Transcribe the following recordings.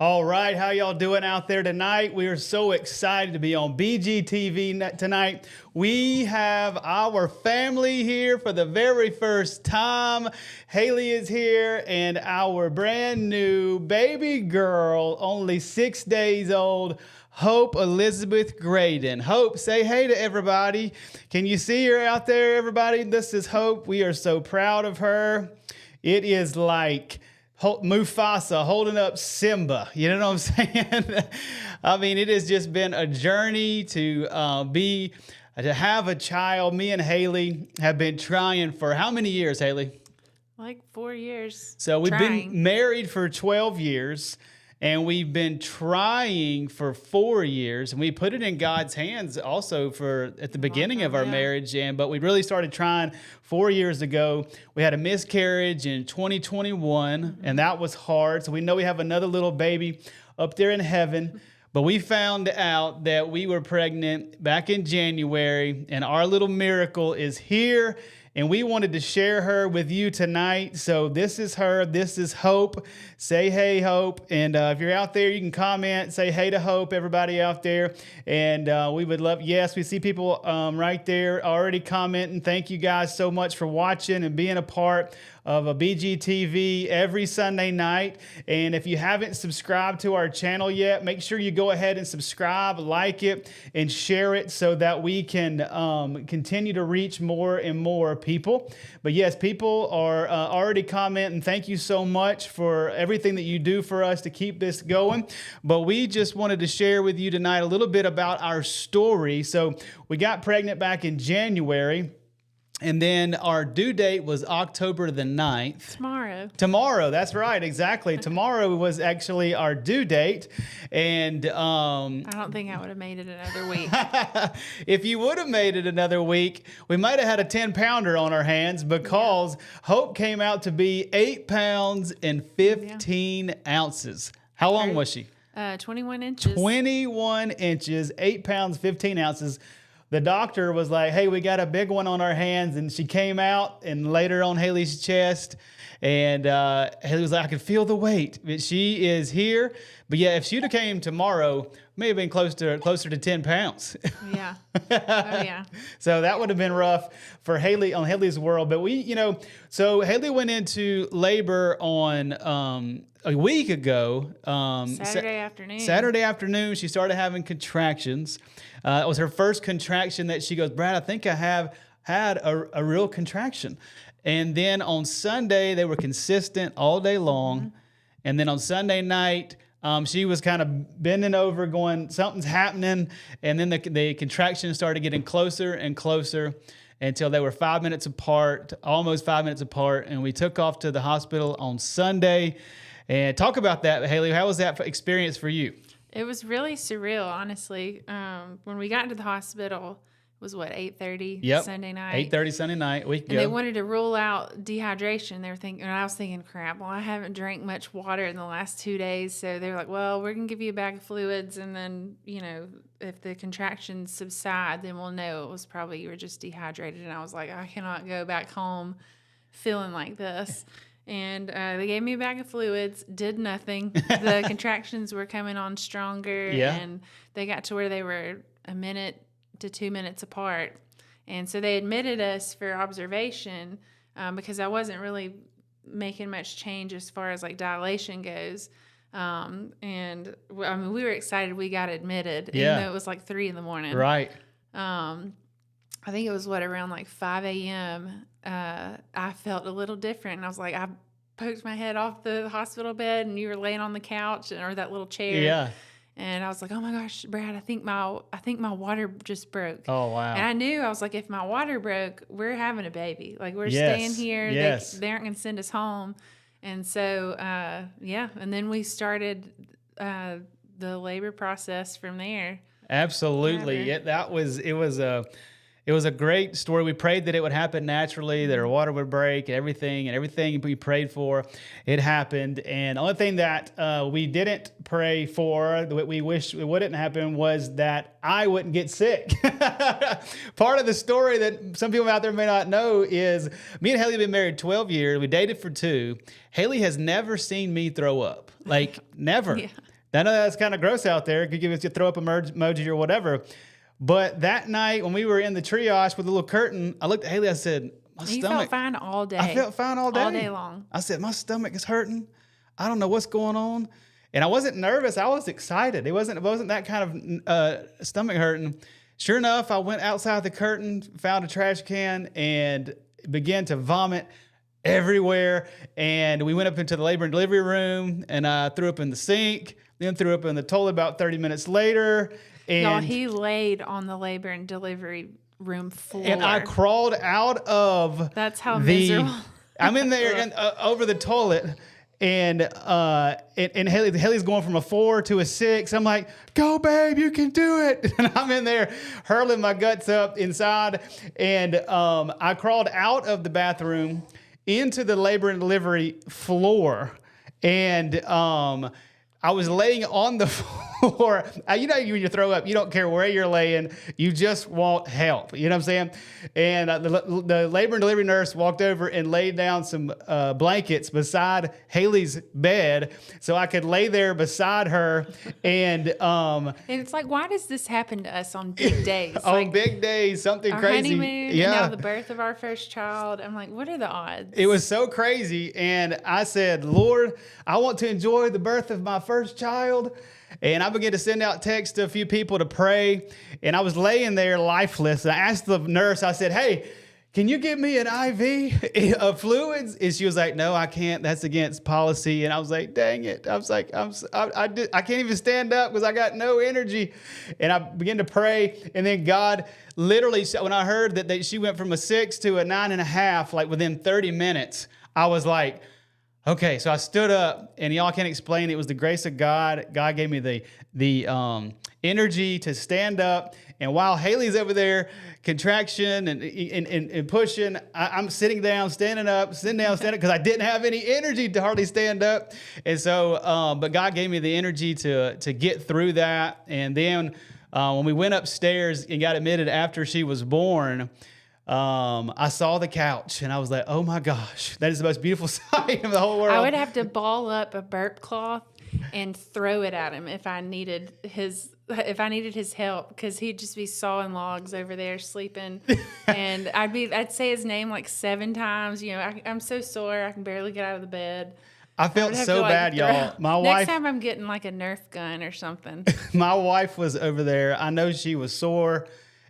All right, how y'all doing out there tonight? We are so excited to be on BGTV tonight. We have our family here for the very first time. Haley is here and our brand new baby girl, only 6 days old, Hope Elizabeth Graydon. Hope, say hey to everybody. Can you see her out there, everybody? This is Hope. We are so proud of her. It is like Mufasa holding up Simba. You know what I'm saying? I mean, it has just been a journey to have a child. Me and Haley have been trying for how many years, Haley? Like 4 years. So we've been married for 12 years. And we've been trying for 4 years, and we put it in God's hands also at the beginning of our marriage. But we really started trying 4 years ago. We had a miscarriage in 2021, and that was hard. So we know we have another little baby up there in heaven. But we found out that we were pregnant back in January, and our little miracle is here. And we wanted to share her with you tonight. So this is her. This is Hope. Say hey, Hope. And if you're out there, you can comment. Say hey to Hope, everybody out there. And we would love, yes, we see people right there already commenting. Thank you guys so much for watching and being a part of a BGTV every Sunday night. And if you haven't subscribed to our channel yet, make sure you go ahead and subscribe, like it, and share it so that we can continue to reach more and more people. But yes, people are already commenting. Thank you so much for everything that you do for us to keep this going. But we just wanted to share with you tonight a little bit about our story. So we got pregnant back in January. And then our due date was October the 9th. Tomorrow, that's right, exactly. Tomorrow was actually our due date. And I don't think I would have made it another week. If you would have made it another week, we might have had a 10-pounder on our hands because Hope came out to be 8 pounds and 15 ounces. How long was she? 21 inches. 21 inches, 8 pounds, 15 ounces. The doctor was like, hey, we got a big one on our hands. And she came out and laid her on Haley's chest. And Haley was like, I can feel the weight. But she is here. But yeah, if she'd have came tomorrow, may have been closer to 10 pounds. Yeah. Oh, yeah. So that would have been rough for Haley on Haley's world. But so Haley went into labor on a week ago. Saturday afternoon, she started having contractions. It was her first contraction that she goes, Brad, I think I have had a real contraction. And then on Sunday, they were consistent all day long. Mm-hmm. And then on Sunday night, she was kind of bending over going, something's happening. And then the contractions started getting closer and closer until they were 5 minutes apart, almost 5 minutes apart. And we took off to the hospital on Sunday. And talk about that, Haley. How was that experience for you? It was really surreal, honestly. When we got into the hospital, it was 8:30 Sunday night. 8:30 Sunday night. And they wanted to rule out dehydration. They were thinking, and I was thinking, crap, well, I haven't drank much water in the last 2 days. So they were like, well, we're going to give you a bag of fluids. And then, if the contractions subside, then we'll know it was probably you were just dehydrated. And I was like, I cannot go back home feeling like this. And they gave me a bag of fluids, did nothing. The contractions were coming on stronger, and they got to where they were 1 minute to 2 minutes apart. And so they admitted us for observation because I wasn't really making much change as far as like dilation goes. And I mean, we were excited we got admitted, even though it was like 3 a.m. Right. I think it was around like 5 a.m. I felt a little different. And I was like, I poked my head off the hospital bed and you were laying on the couch or that little chair. Yeah. And I was like, oh my gosh, Brad, I think my water just broke. Oh, wow. And I knew, I was like, if my water broke, we're having a baby. Like we're staying here. Yes. They aren't going to send us home. And so, and then we started the labor process from there. Absolutely. It it was a great story. We prayed that it would happen naturally, that our water would break, and everything we prayed for, it happened. And the only thing that we didn't pray for, that we wish it wouldn't happen, was that I wouldn't get sick. Part of the story that some people out there may not know is me and Haley have been married 12 years. We dated for 2. Haley has never seen me throw up. Like, never. Yeah. I know that's kind of gross out there. It could give us a throw up emoji or whatever. But that night when we were in the triage with the little curtain, I looked at Haley, I said, my stomach. You felt fine all day. I felt fine all day. All day long. I said, my stomach is hurting. I don't know what's going on. And I wasn't nervous. I was excited. It wasn't that kind of stomach hurting. Sure enough, I went outside the curtain, found a trash can, and began to vomit everywhere. And we went up into the labor and delivery room, and I threw up in the sink, then threw up in the toilet about 30 minutes later. And y'all, he laid on the labor and delivery room floor. And I crawled out of That's how miserable. I'm in there and over the toilet. And Haley's going from a 4 to a 6. I'm like, go, babe, you can do it. And I'm in there hurling my guts up inside. And I crawled out of the bathroom into the labor and delivery floor. And I was laying on the floor. You know, when you throw up, you don't care where you're laying. You just want help. You know what I'm saying? And the labor and delivery nurse walked over and laid down some blankets beside Haley's bed so I could lay there beside her. And it's like, why does this happen to us on big days? On big days, something our crazy. Honeymoon, yeah. And now the birth of our first child. I'm like, what are the odds? It was so crazy. And I said, Lord, I want to enjoy the birth of my first child. And I began to send out texts to a few people to pray. And I was laying there lifeless. And I asked the nurse, I said, hey, can you give me an IV of fluids? And she was like, no, I can't. That's against policy. And I was like, dang it. I was like, I can't even stand up because I got no energy. And I began to pray. And then God literally, when I heard that she went from a 6 to a 9.5, like within 30 minutes, I was like, okay, so I stood up, and y'all can't explain it. It was the grace of God. God gave me the energy to stand up. And while Haley's over there, contraction and pushing, I'm sitting down, standing up, because I didn't have any energy to hardly stand up. And so, but God gave me the energy to get through that. And then when we went upstairs and got admitted after she was born, I saw the couch and I was like, oh my gosh, that is the most beautiful sight of the whole world. I would have to ball up a burp cloth and throw it at him if I needed his help, because he'd just be sawing logs over there sleeping. And I'd say his name like 7 times. You know, I'm so sore, I can barely get out of the bed. I felt so bad, y'all. Next time I'm getting like a Nerf gun or something. My wife was over there. I know she was sore,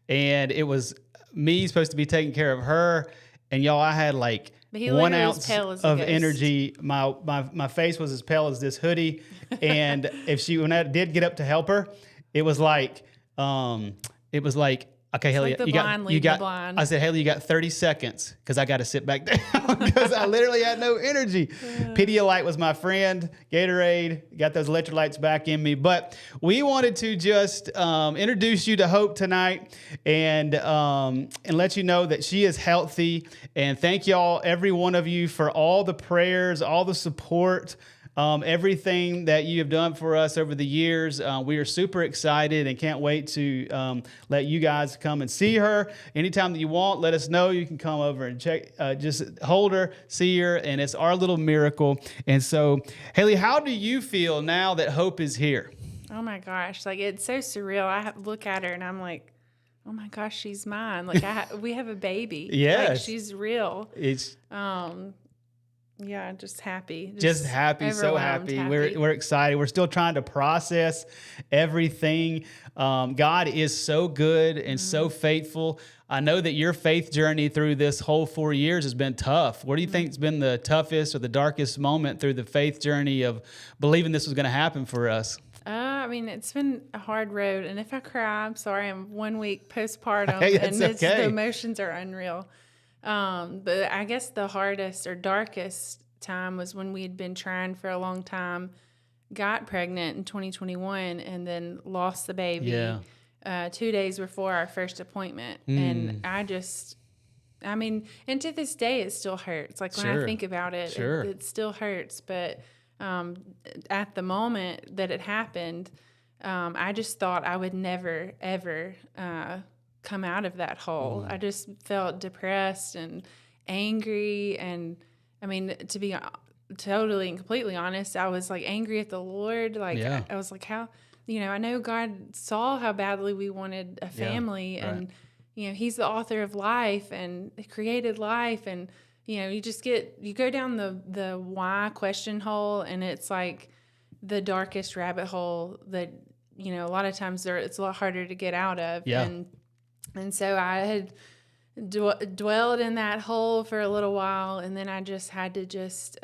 and it was me supposed to be taking care of her, and y'all, I had like 1 ounce of energy. My face was as pale as this hoodie, and when I did get up to help her, it was like okay, Haley, like you got. I said, Haley, you got 30 seconds because I got to sit back down because I literally had no energy. Pedialyte was my friend. Gatorade, got those electrolytes back in me. But we wanted to just introduce you to Hope tonight and let you know that she is healthy. And thank y'all, every one of you, for all the prayers, all the support. Everything that you have done for us over the years. We are super excited and can't wait to let you guys come and see her. Anytime that you want, let us know. You can come over and check, just hold her, see her, and it's our little miracle. And so, Haley, how do you feel now that Hope is here? Oh my gosh, like it's so surreal. I look at her and I'm like, oh my gosh, she's mine. Like we have a baby. Yes. Like she's real. It's yeah, just happy. Just happy, so happy. We're excited. We're still trying to process everything. God is so good and so faithful. I know that your faith journey through this whole 4 years has been tough. What do you think has been the toughest or the darkest moment through the faith journey of believing this was going to happen for us? I mean, it's been a hard road. And if I cry, I'm sorry. I'm 1 week postpartum, hey, and okay. The emotions are unreal. But I guess the hardest or darkest time was when we had been trying for a long time, got pregnant in 2021, and then lost the baby. Yeah. 2 days before our first appointment. And and to this day, it still hurts. Like when I think about it, it still hurts. But at the moment that it happened, I just thought I would never, ever come out of that hole. I just felt depressed and angry. And I mean, to be totally and completely honest, I was like angry at the Lord. Like I was like, how, I know God saw how badly we wanted a family and, he's the author of life and created life. And, you go down the why question hole, and it's like the darkest rabbit hole that, a lot of times it's a lot harder to get out of. Yeah. And so I had dwelled in that hole for a little while, and then I just had to just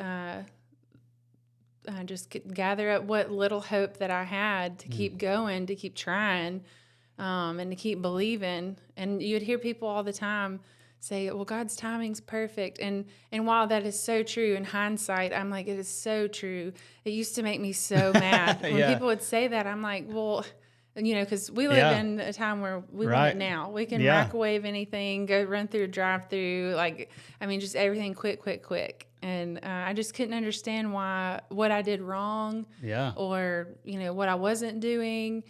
gather up what little hope that I had to keep going, to keep trying, and to keep believing. And you'd hear people all the time say, well, God's timing's perfect. And while that is so true in hindsight, I'm like, it is so true. It used to make me so mad. When people would say that, I'm like, well, because we live in a time where we want it now. We can microwave anything, go run through a drive-through, just everything quick. And I just couldn't understand what I did wrong, or what I wasn't doing.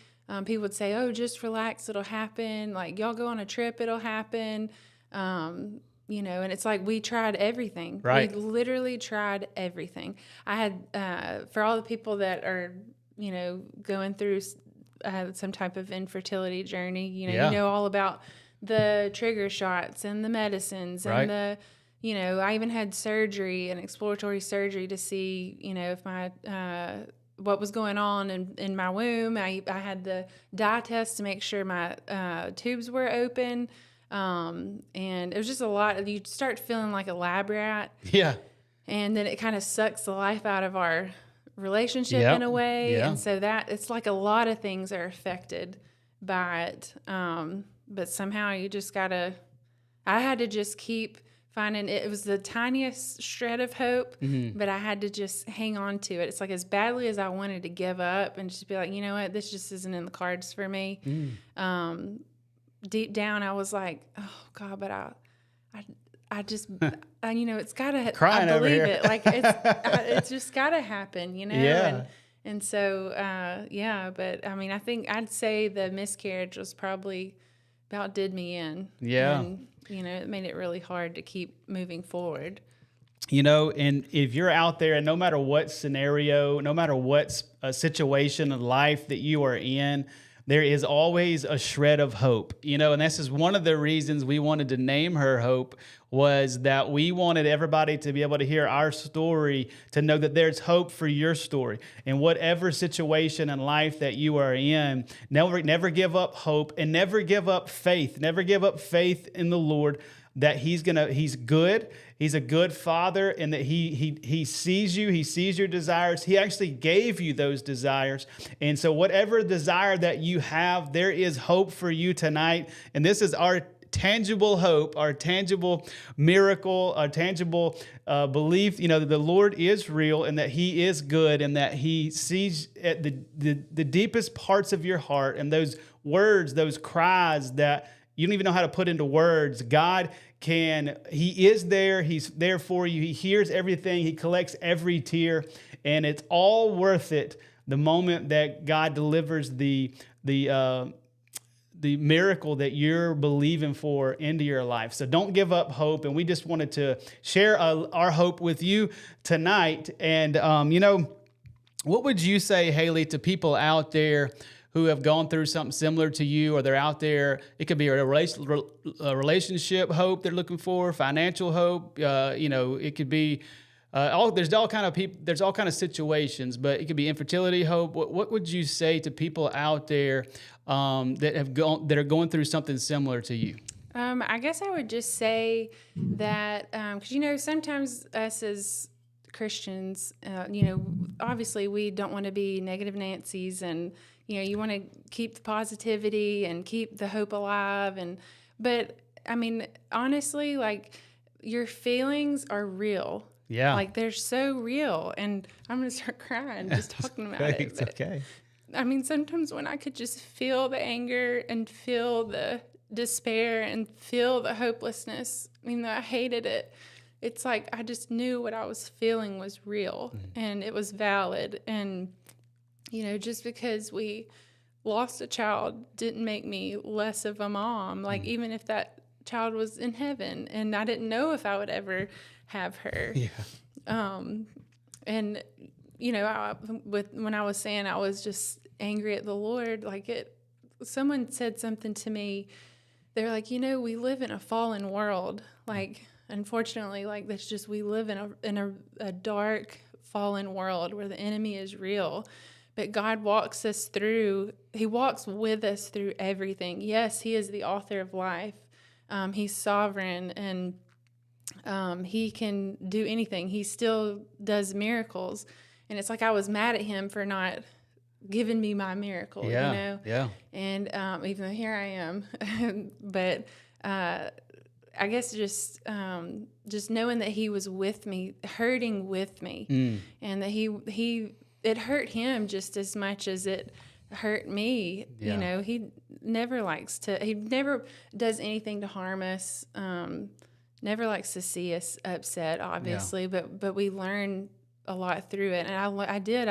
People would say, "Oh, just relax, it'll happen." Like y'all go on a trip, it'll happen. And it's like we tried everything. Right. We literally tried everything. I had for all the people that are going through some type of infertility journey. You know all about the trigger shots and the medicines and the. I even had surgery, an exploratory surgery, to see, if my what was going on in my womb. I had the dye test to make sure my tubes were open, and it was just a lot. You start feeling like a lab rat. Yeah. And then it kind of sucks the life out of our relationship in a way. Yeah. And so that it's like a lot of things are affected by it. But somehow you just I had to just keep finding it. It was the tiniest shred of hope, but I had to just hang on to it. It's like as badly as I wanted to give up and just be like, you know what, this just isn't in the cards for me. Deep down, I was like, oh God, but I just, it's gotta, crying I believe over here. it. Like it's just gotta happen, Yeah. And so, but I mean, I think I'd say the miscarriage was probably about did me in. Yeah. And, it made it really hard to keep moving forward. And if you're out there and no matter what scenario, no matter what situation of life that you are in, there is always a shred of hope, and this is one of the reasons we wanted to name her Hope, was that we wanted everybody to be able to hear our story, to know that there's hope for your story. In whatever situation in life that you are in, never give up hope and never give up faith. Never give up faith in the Lord that He's good. He's a good Father, and that he sees you. He sees your desires. He actually gave you those desires. And so whatever desire that you have, there is hope for you tonight. And this is our tangible hope, our tangible miracle, our tangible belief, that the Lord is real and that He is good and that He sees at the deepest parts of your heart, and those words, those cries that you don't even know how to put into words. God He is there. He's there for you. He hears everything. He collects every tear, and it's all worth it the moment that God delivers the miracle that you're believing for into your life. So don't give up hope. And we just wanted to share our hope with you tonight. And, what would you say, Haley, to people out there who have gone through something similar to you, or they're out there? It could be a relationship hope they're looking for, financial hope. It could be there's all kind of people. There's all kind of situations, but it could be infertility hope. What would you say to people out there that are going through something similar to you? I guess I would just say that because sometimes us as Christians, obviously we don't want to be negative Nancy's, and you want to keep the positivity and keep the hope alive. But I mean, honestly, like your feelings are real. Yeah. Like they're so real. And I'm going to start crying just talking about it. It's okay. I mean, sometimes when I could just feel the anger and feel the despair and feel the hopelessness, even though I hated it, it's like I just knew what I was feeling was real and it was valid. And, just because we lost a child didn't make me less of a mom. Like, even if that child was in heaven and I didn't know if I would ever have her. Yeah. And, when I was saying I was just angry at the Lord, someone said something to me. They're like, we live in a fallen world. Like, unfortunately, that's just, we live in a dark, fallen world where the enemy is real. But God walks us through, he walks with us through everything. Yes, he is the author of life. He's sovereign, and he can do anything. He still does miracles. And it's like I was mad at him for not giving me my miracle, Yeah. And even though here I am, but I guess just knowing that he was with me, hurting with me, and that it hurt him just as much as it hurt me. Yeah. He never does anything to harm us. Never likes to see us upset, obviously, but we learn a lot through it. And I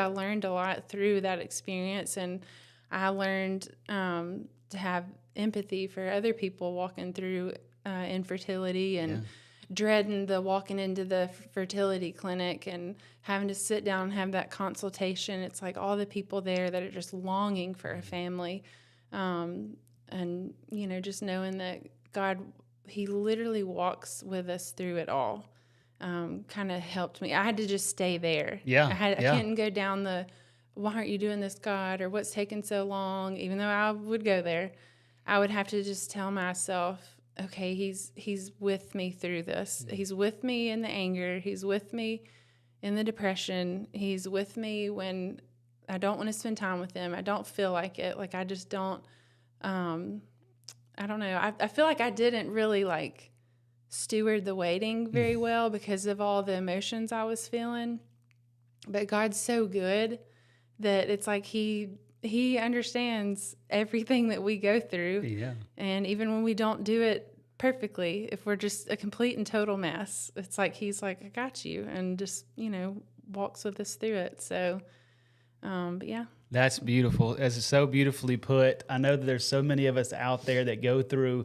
learned a lot through that experience, and I learned to have empathy for other people walking through infertility and dreading the walking into the fertility clinic and having to sit down and have that consultation. It's like all the people there that are just longing for a family. And, just knowing that God, he literally walks with us through it all, kind of helped me. I had to just stay there. Yeah. I couldn't go down why aren't you doing this, God, or what's taking so long? Even though I would go there, I would have to just tell myself, okay, he's with me through this. He's with me in the anger. He's with me in the depression. He's with me when I don't want to spend time with him. I don't feel like it. Like, I just don't, I don't know. I feel like I didn't really steward the waiting very well because of all the emotions I was feeling. But God's so good that it's like he understands everything that we go through. Yeah. And even when we don't do it perfectly, if we're just a complete and total mess, it's like he's like, I got you, and just, walks with us through it. So, but yeah. That's beautiful. That's so beautifully put. I know that there's so many of us out there that go through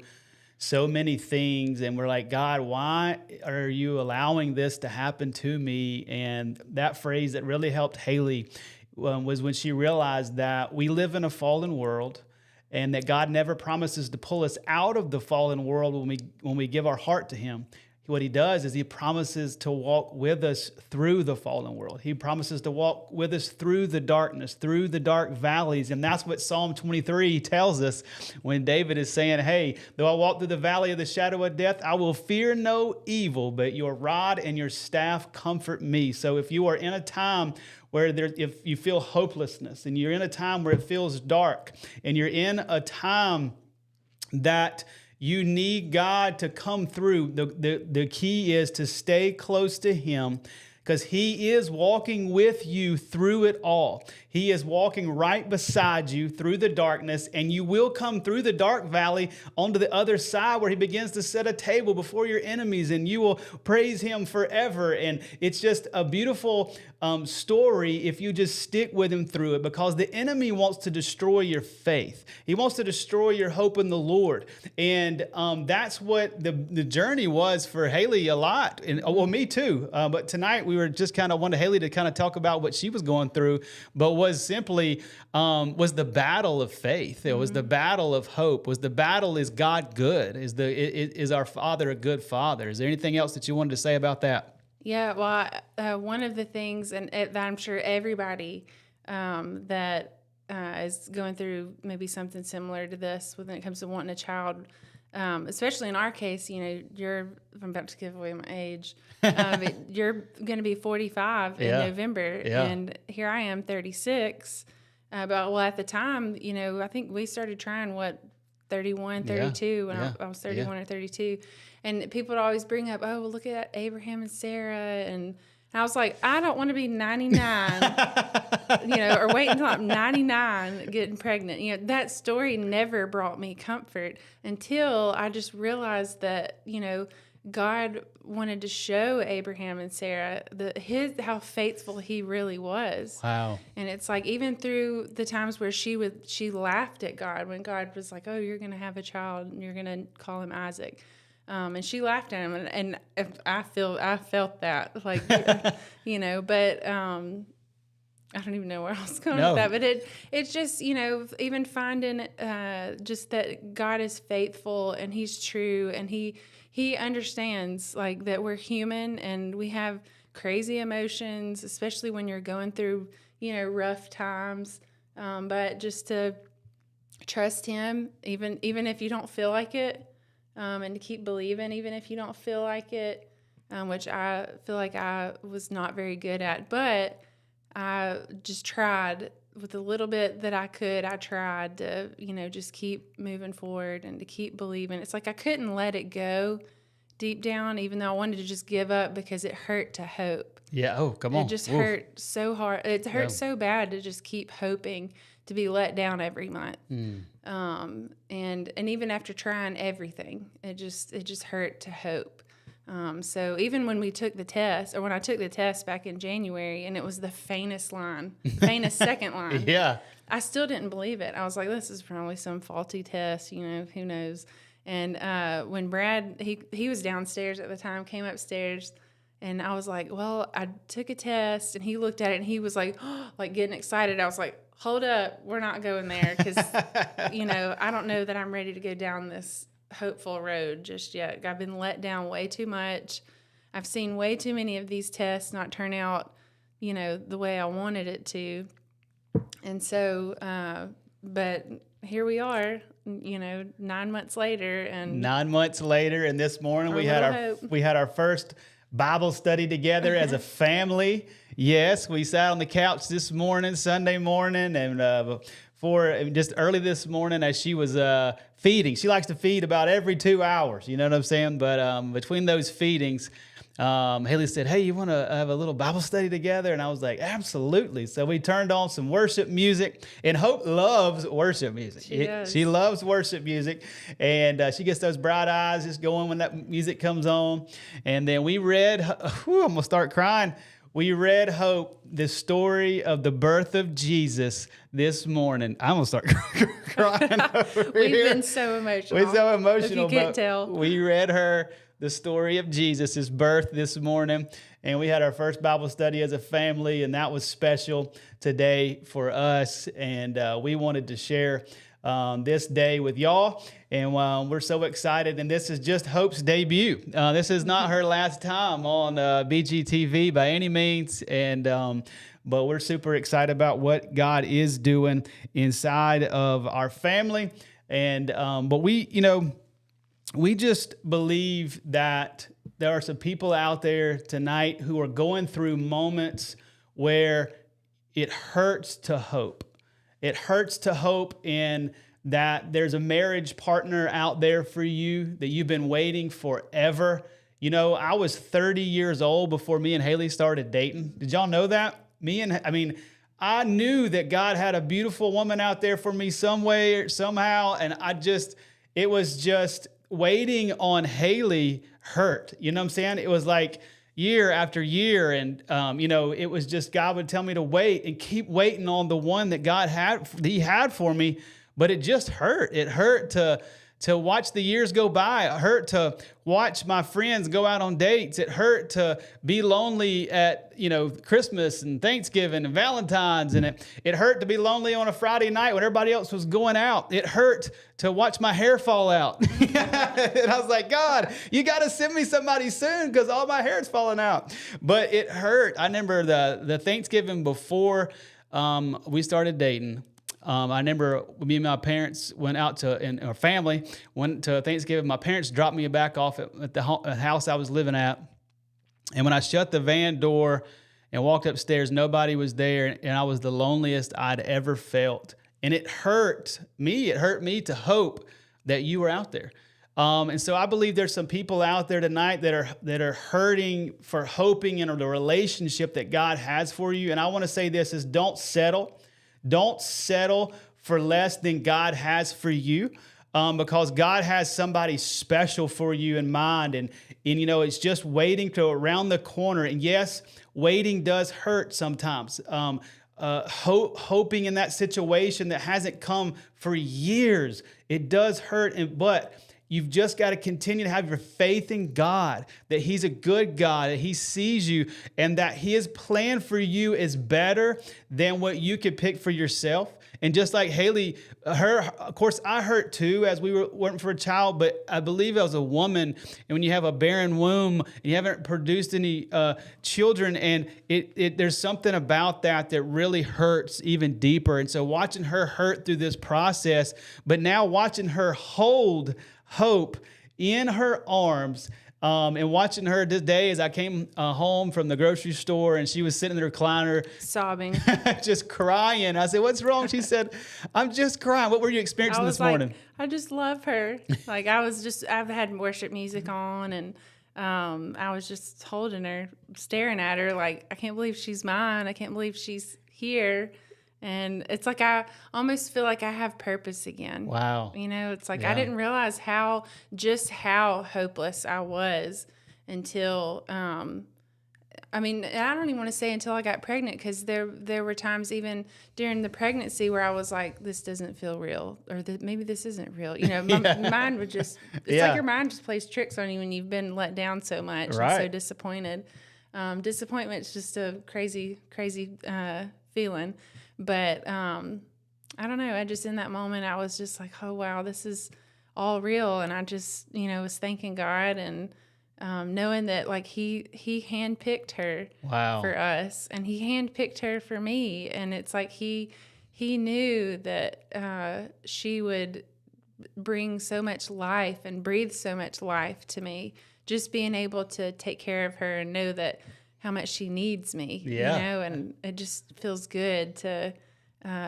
so many things, and we're like, God, why are you allowing this to happen to me? And that phrase that really helped Haley was when she realized that we live in a fallen world, and that God never promises to pull us out of the fallen world when we give our heart to him. What he does is he promises to walk with us through the fallen world. He promises to walk with us through the darkness, through the dark valleys. And that's what Psalm 23 tells us when David is saying, hey, though I walk through the valley of the shadow of death, I will fear no evil, but your rod and your staff comfort me. So if you are in a time where if you feel hopelessness, and you're in a time where it feels dark, and you're in a time that you need God to come through, the key is to stay close to him, because he is walking with you through it all. He is walking right beside you through the darkness, and you will come through the dark valley onto the other side where he begins to set a table before your enemies, and you will praise him forever. And it's just a beautiful story if you just stick with him through it, because the enemy wants to destroy your faith. He wants to destroy your hope in the Lord. And that's what the journey was for Haley a lot. And well, me too. But tonight we were just kind of wanted Haley to kind of talk about what she was going through, but was simply was the battle of faith. It was the battle of hope. Was the battle, is God good? Is our Father a good Father? Is there anything else that you wanted to say about that? Yeah, well, one of the things, and that I'm sure everybody that is going through maybe something similar to this when it comes to wanting a child, especially in our case, I'm about to give away my age, but you're going to be 45 in November, and here I am, 36. But at the time, I think we started trying 31, 32 when I was 31 or 32. And people would always bring up, oh, well, look at Abraham and Sarah. And And I was like, I don't want to be 99, or wait until I'm 99 getting pregnant. That story never brought me comfort until I just realized that, God wanted to show Abraham and Sarah how faithful he really was. Wow. And it's like, even through the times where she laughed at God when God was like, oh, you're going to have a child and you're going to call him Isaac. And she laughed at him, and I felt that, like, but I don't even know where I was going with that. But it's just, even finding just that God is faithful and He's true, and He understands, like, that we're human and we have crazy emotions, especially when you're going through, rough times. But just to trust Him, even if you don't feel like it. And to keep believing, even if you don't feel like it, which I feel like I was not very good at. But I just tried with the little bit that I could. I tried to, just keep moving forward and to keep believing. It's like I couldn't let it go deep down, even though I wanted to just give up because it hurt to hope. Yeah. Oh, come on. It just hurt so hard. It hurt so bad to just keep hoping to be let down every month. And even after trying everything, it just hurt to hope. So even when we took the test, or when I took the test back in January, and it was the faintest second line. Yeah. I still didn't believe it. I was like, this is probably some faulty test, who knows? And when Brad, he was downstairs at the time, came upstairs, and I was like, well, I took a test, and he looked at it, and he was like, like getting excited. I was like, hold up, we're not going there, because, I don't know that I'm ready to go down this hopeful road just yet. I've been let down way too much. I've seen way too many of these tests not turn out, the way I wanted it to. And so, but here we are, 9 months later. And 9 months later, and this morning we had our first Bible study together as a family. Yes, we sat on the couch this morning, Sunday morning, and just early this morning as she was feeding. She likes to feed about every 2 hours, you know what I'm saying? But between those feedings, Haley said, hey, you want to have a little Bible study together? And I was like, absolutely. So we turned on some worship music, and Hope loves worship music. She loves worship music, and she gets those bright eyes just going when that music comes on. And then we read, I'm going to start crying. We read Hope, the story of the birth of Jesus this morning. I'm going to start crying over We've here. been so emotional. We're so emotional. If you can't tell. We read her the story of Jesus' birth this morning, and we had our first Bible study as a family, and that was special today for us, and we wanted to share this day with y'all, and we're so excited. And this is just Hope's debut. This is not her last time on BGTV by any means, and but we're super excited about what God is doing inside of our family. And but we just believe that there are some people out there tonight who are going through moments where it hurts to hope. It hurts to hope in that there's a marriage partner out there for you that you've been waiting forever. I was 30 years old before me and Haley started dating. Did y'all know that? I knew that God had a beautiful woman out there for me some way or somehow, and it was just waiting on Haley hurt. You know what I'm saying? It was like year after year, and it was just God would tell me to wait and keep waiting on the one that He had for me, but it just hurt. It hurt to watch the years go by. It hurt to watch my friends go out on dates. It hurt to be lonely at Christmas and Thanksgiving and Valentine's, and it hurt to be lonely on a Friday night when everybody else was going out. It hurt to watch my hair fall out. And I was like, God, you got to send me somebody soon because all my hair is falling out. But it hurt. I remember the Thanksgiving before we started dating. I remember me and my parents went out and our family went to Thanksgiving. My parents dropped me back off at the house I was living at. And when I shut the van door and walked upstairs, nobody was there. And I was the loneliest I'd ever felt. And it hurt me. It hurt me to hope that you were out there. And so I believe there's some people out there tonight that are hurting for hoping in the relationship that God has for you. And I want to say this is don't settle. Don't settle for less than God has for you. Because God has somebody special for you in mind. And it's just waiting to around the corner. And yes, waiting does hurt sometimes. Hoping in that situation that hasn't come for years, it does hurt. But you've just got to continue to have your faith in God, that He's a good God, that He sees you, and that His plan for you is better than what you could pick for yourself. And just like Haley, of course, I hurt too as we weren't for a child, but I believe as a woman, and when you have a barren womb and you haven't produced any children, and there's something about that really hurts even deeper. And so watching her hurt through this process, but now watching her hold hope in her arms. And watching her this day as I came home from the grocery store and she was sitting in the recliner sobbing, just crying. I said, "What's wrong?" She said, "I'm just crying." What were you experiencing this morning? I just love her. I've had worship music on, and I was just holding her, staring at her like, I can't believe she's mine. I can't believe she's here. And it's like I almost feel like I have purpose again. Wow. It's like I didn't realize how hopeless I was until, I don't even want to say until I got pregnant, because there were times even during the pregnancy where I was like, this doesn't feel real, or maybe this isn't real. My mind would just, it's like your mind just plays tricks on you when you've been let down so much and so disappointed. Disappointment's just a crazy, crazy feeling. But I don't know. I just, in that moment, I was just like, oh, wow, this is all real. And I just, was thanking God and knowing that, like, he handpicked her for us, and he handpicked her for me. And it's like he knew that she would bring so much life and breathe so much life to me, just being able to take care of her and know that how much she needs me, and it just feels good to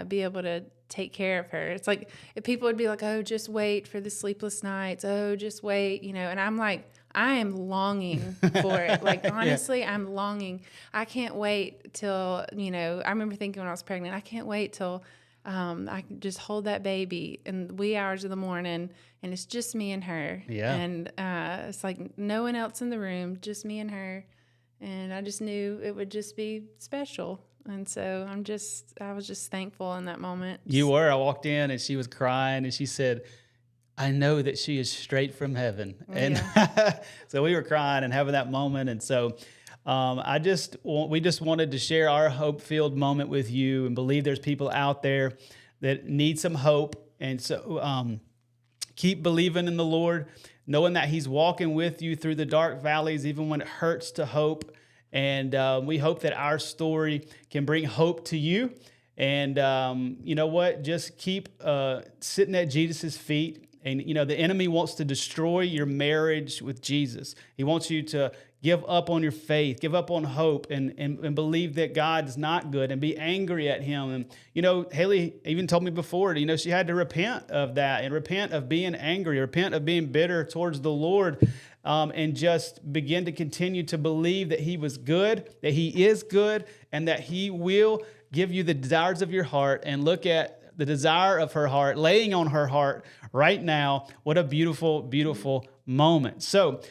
be able to take care of her. It's like if people would be like, oh, just wait for the sleepless nights. Oh, just wait, and I'm like, I am longing for it. Like, honestly, I'm longing. I can't wait till, I remember thinking when I was pregnant, I can't wait till I can just hold that baby in the wee hours of the morning, and it's just me and her. Yeah. And it's like no one else in the room, just me and her. And I just knew it would just be special. And so I was just thankful in that moment. You were. I walked in and she was crying and she said, "I know that she is straight from heaven." And so we were crying and having that moment. And so we just wanted to share our hope-filled moment with you and believe there's people out there that need some hope. And so keep believing in the Lord, knowing that He's walking with you through the dark valleys, even when it hurts to hope. And we hope that our story can bring hope to you. And you know what? Just keep sitting at Jesus' feet. And, the enemy wants to destroy your marriage with Jesus. He wants you to give up on your faith, give up on hope, and believe that God's not good and be angry at Him. And, Haley even told me before, she had to repent of that and repent of being angry, repent of being bitter towards the Lord, and just begin to continue to believe that He was good, that He is good, and that He will give you the desires of your heart. And look at the desire of her heart, laying on her heart right now. What a beautiful, beautiful moment. So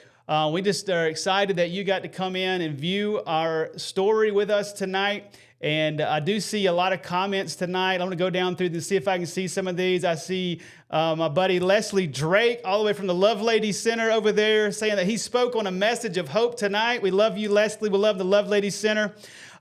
we just are excited that you got to come in and view our story with us tonight. And I do see a lot of comments tonight. I'm going to go down through to see if I can see some of these. I see my buddy Leslie Drake, all the way from the Love Lady Center over there, saying that he spoke on a message of hope tonight. We love you, Leslie. We love the Love Lady Center.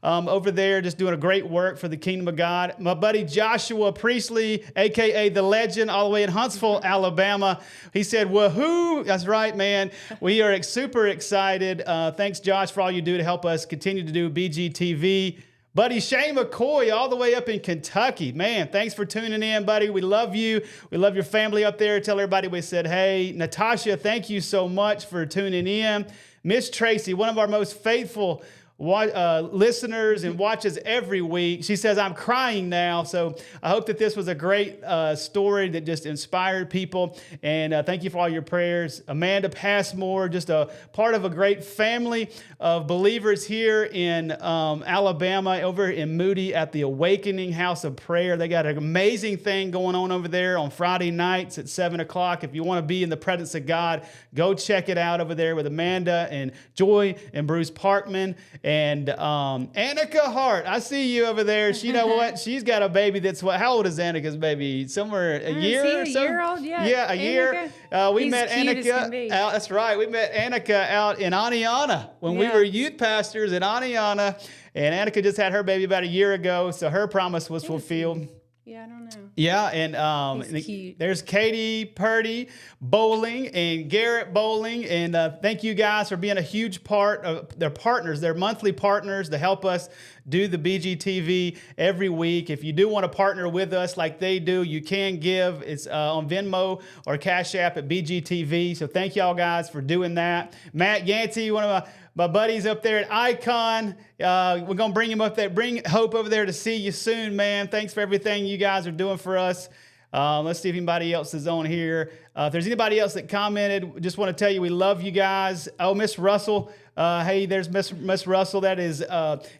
Over there, just doing a great work for the kingdom of God. My buddy Joshua Priestley, a.k.a. The Legend, all the way in Huntsville, Alabama. He said, woohoo! That's right, man. We are super excited. Thanks, Josh, for all you do to help us continue to do BGTV. Buddy Shane McCoy, all the way up in Kentucky. Man, thanks for tuning in, buddy. We love you. We love your family up there. Tell everybody we said hey. Natasha, thank you so much for tuning in. Miss Tracy, one of our most faithful listeners and watches every week. She says, I'm crying now. So I hope that this was a great story that just inspired people. And thank you for all your prayers. Amanda Passmore, just a part of a great family of believers here in Alabama, over in Moody at the Awakening House of Prayer. They got an amazing thing going on over there on Friday nights at 7 o'clock. If you want to be in the presence of God, go check it out over there with Amanda and Joy and Bruce Parkman and Annika Hart. I see you over there. You know what? She's got a baby that's how old is Annika's baby? Somewhere a year or so? Year old? Yeah. Yeah, a year. We He's met cute as can Annika be. out. That's right. We met Annika out in Aniana when we Yeah. were youth pastors in Aniana. And Annika just had her baby about a year ago, so her promise was fulfilled. Yeah, I don't know. Yeah, and He's cute. there's Katie Purdy Bowling and Garrett Bowling, and thank you guys for being a huge part of their partners, their monthly partners to help us do the BGTV every week. If you do want to partner with us like they do, you can give. It's on Venmo or Cash App at BGTV. So thank y'all guys for doing that. Matt Yancey, one of my buddies up there at Icon. We're going to bring him up there. Bring Hope over there to see you soon, man. Thanks for everything you guys are doing for us. Let's see if anybody else is on here. If there's anybody else that commented, just want to tell you we love you guys. Oh, Miss Russell. Hey, there's Miss Russell. That is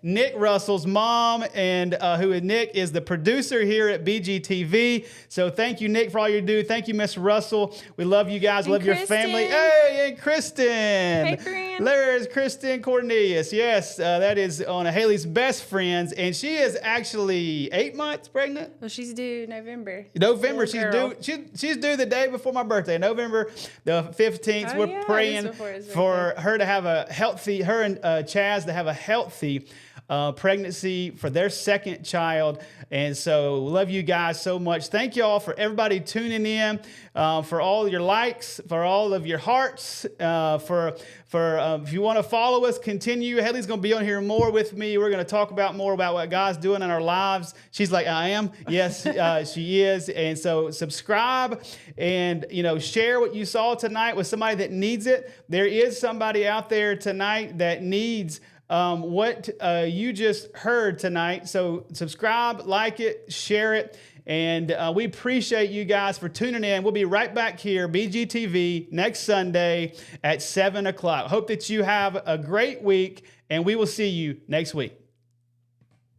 Nick Russell's mom, and Nick is the producer here at BGTV. So thank you, Nick, for all you do. Thank you, Miss Russell. We love you guys. And Love your Kristen. family. Hey, and Kristen. Hey, friend. There's Kristen Cornelius. Yes, that is one of Haley's best friends, and she is actually 8 months pregnant. Well, she's due November. November, Little she's girl. due. She's due the day before my birthday, November the 15th. Oh, We're yeah, it is praying before his for her to have a healthy, her and Chaz to have a healthy pregnancy for their second child. And so love you guys so much. Thank you all for everybody tuning in, for all your likes, for all of your hearts, for if you want to follow us, continue. Haley's going to be on here more with me. We're going to talk about more about what God's doing in our lives. She's like, I am. Yes, she is. And so subscribe and, share what you saw tonight with somebody that needs it. There is somebody out there tonight that needs what you just heard tonight. So subscribe, like it, share it. And we appreciate you guys for tuning in. We'll be right back here, BGTV, next Sunday at 7 o'clock. Hope that you have a great week, and we will see you next week.